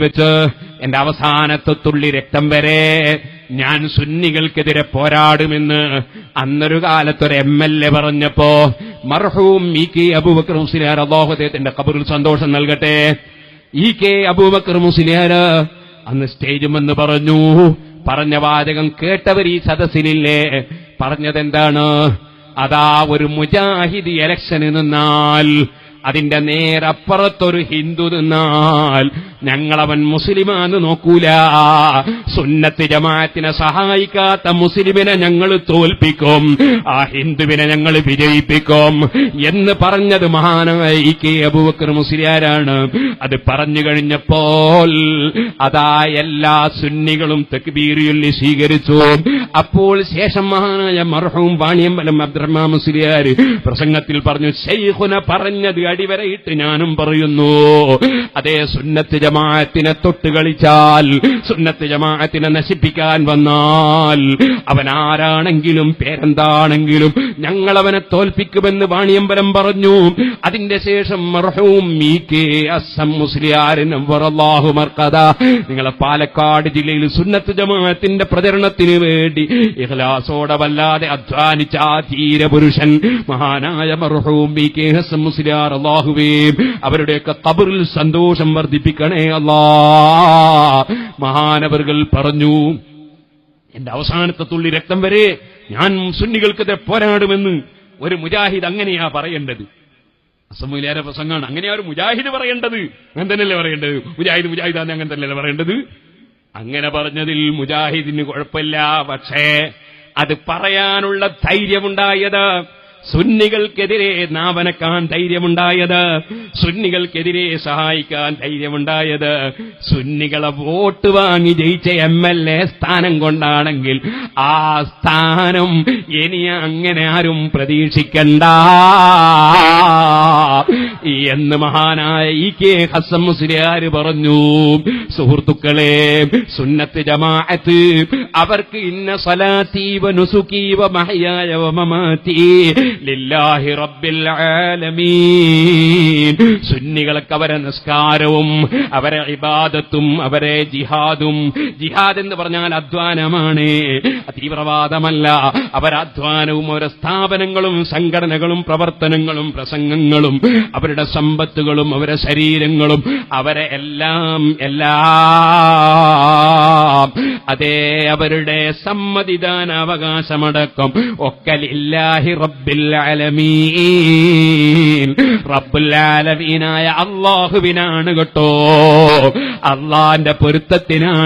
വെച്ച് എന്റെ അവസാനത്തെ തുള്ളി രക്തം വരെ ഞാൻ സുന്നികൾക്കെതിരെ പോരാടുമെന്ന് അന്നൊരു കാലത്തൊരു MLA പറഞ്ഞപ്പോ മർഹൂം EK അബൂബക്കർ മുസ്ലിയാർ അല്ലാഹു അദ്ദേഹത്തിന്റെ ഖബറിൽ സന്തോഷം നൽകട്ടെ, EK അബൂബക്കർ മുസ്ലിയാർ അന്ന് സ്റ്റേജുമെന്ന് പറഞ്ഞു. പറഞ്ഞ വാചകം കേട്ടവർ ഈ സദസ്സിലില്ലേ? പറഞ്ഞതെന്താണ്? അതാ ഒരു മുജാഹിദ് ഇലക്ഷന് നിന്നാൽ അതിന്റെ നേരപ്പുറത്തൊരു ഹിന്ദു നിന്നാൽ ഞങ്ങളവൻ മുസ്ലിമാന്ന് നോക്കൂല, സുന്നത്ത് ജമാഅത്തിനെ സഹായിക്കാത്ത മുസ്ലിമിനെ ഞങ്ങൾ തോൽപ്പിക്കും, ആ ഹിന്ദുവിനെ ഞങ്ങൾ വിജയിപ്പിക്കും എന്ന് പറഞ്ഞത് മഹാനായ EK അബൂബക്കർ മുസ്ലിയാരാണ്. അത് പറഞ്ഞു കഴിഞ്ഞപ്പോൾ അതാ എല്ലാ സുന്നികളും തക്ബീറുല്ലി സ്വീകരിച്ചു. അപ്പോൾ ശേഷം മഹാനായ മർഹൂം വാണിയമ്പലം അബ്ദുറഹ്മാൻ മുസ്ലിയാർ പ്രസംഗത്തിൽ പറഞ്ഞു, ശൈഖുന പറഞ്ഞത് അടിവരയിട്ട് ഞാനും പറയുന്നു, അതേ സുന്നത്ത് ജമാഅത്തിനെ തൊട്ട് കളിച്ചാൽ, സുന്നത്ത് ജമാഅത്തിനെ നശിപ്പിക്കാൻ വന്നാൽ അവൻ ആരാണെങ്കിലും പേരെന്താണെങ്കിലും ഞങ്ങളവനെ തോൽപ്പിക്കുമെന്ന് വാണിയമ്പലം പറഞ്ഞു. അതിന്റെ ശേഷം മർഹൂം EK അസ്സം മുസ്ലിയാരിന് വറല്ലാഹു മർഖദ, നിങ്ങളെ പാലക്കാട് ജില്ലയിൽ സുന്നത്ത് ജമാഅത്തിന്റെ പ്രചരണത്തിന് വേണ്ടി ഇഖ്ലാസോടെ വല്ലാതെ അധ്വാനിച്ച ആ ധീരപുരുഷൻ മഹാനായ മർഹൂം EK അസ്സം മുസ്ലിയാർ അല്ലാഹുവേ അവരുടെയൊക്കെ ഖബറിൽ സന്തോഷം വർദ്ധിപ്പിക്കണേ അല്ലാ. മഹാനവറുകൾ പറഞ്ഞു, എന്റെ അവസാനത്തെ തുള്ളി രക്തം വരെ ഞാൻ സുന്നികൾക്കെതിരെ പോരാടുമെന്ന് ഒരു മുജാഹിദ് അങ്ങനെയാ പറയേണ്ടത്. അസമുലിയാരെ പ്രസംഗമാണ്, അങ്ങനെയാ ഒരു മുജാഹിദ് പറയേണ്ടത്. അങ്ങനെ തന്നെയല്ലേ പറയേണ്ടത്? മുജാഹിദാന്ന് അങ്ങനെ തന്നെയല്ലേ പറയേണ്ടത്? അങ്ങനെ പറഞ്ഞതിൽ മുജാഹിദിന് കുഴപ്പമില്ല. പക്ഷേ അത് പറയാനുള്ള ധൈര്യമുണ്ടായത്, സുന്നികൾക്കെതിരെ നാവനക്കാൻ ധൈര്യമുണ്ടായത്, സുന്നികൾക്കെതിരെ സഹായിക്കാൻ ധൈര്യമുണ്ടായത്, സുന്നികളെ വോട്ട് വാങ്ങി ജയിച്ച MLA സ്ഥാനം കൊണ്ടാണെങ്കിൽ ആ സ്ഥാനം ഇനി അങ്ങനെ ആരും പ്രതീക്ഷിക്കണ്ട എന്ന് മഹാനായ EK ഹസ്സൻ മുസ്ലിയാർ പറഞ്ഞു. സുഹൃത്തുക്കളെ, സുന്നത്ത് ജമാഅത്ത് അവർക്ക് ഇന്ന സ്വലാത്തി വ നുസുകി വ മഹ്യായ വ മമാതി ലില്ലാഹി റബ്ബിൽ ആലമീൻ, സുന്നികൾക്ക് അവരെ നിസ്കാരവും അവരെ ഇബാദത്തും അവരെ ജിഹാദും, ജിഹാദ് എന്ന് പറഞ്ഞാൽ അധ്വാനമാണ്, തീവ്രവാദമല്ല, അവരധ്വാനവും അവരുടെ സ്ഥാപനങ്ങളും സംഘടനകളും പ്രവർത്തനങ്ങളും പ്രസംഗങ്ങളും അവരുടെ സമ്പത്തുകളും അവരുടെ ശരീരങ്ങളും അവരെ എല്ലാം അതേ അവരുടെ സമ്മതിദാന അവകാശമടക്കം ഒക്കെ ലില്ലാഹി റബ്ബിൽ ആലമീൻ, റബ്ബുൽ ആലമീനായ അല്ലാഹുവിനാണ് കേട്ടോ, അല്ലാഹുവിന്റെ പൊരുത്തത്തിനാണ്.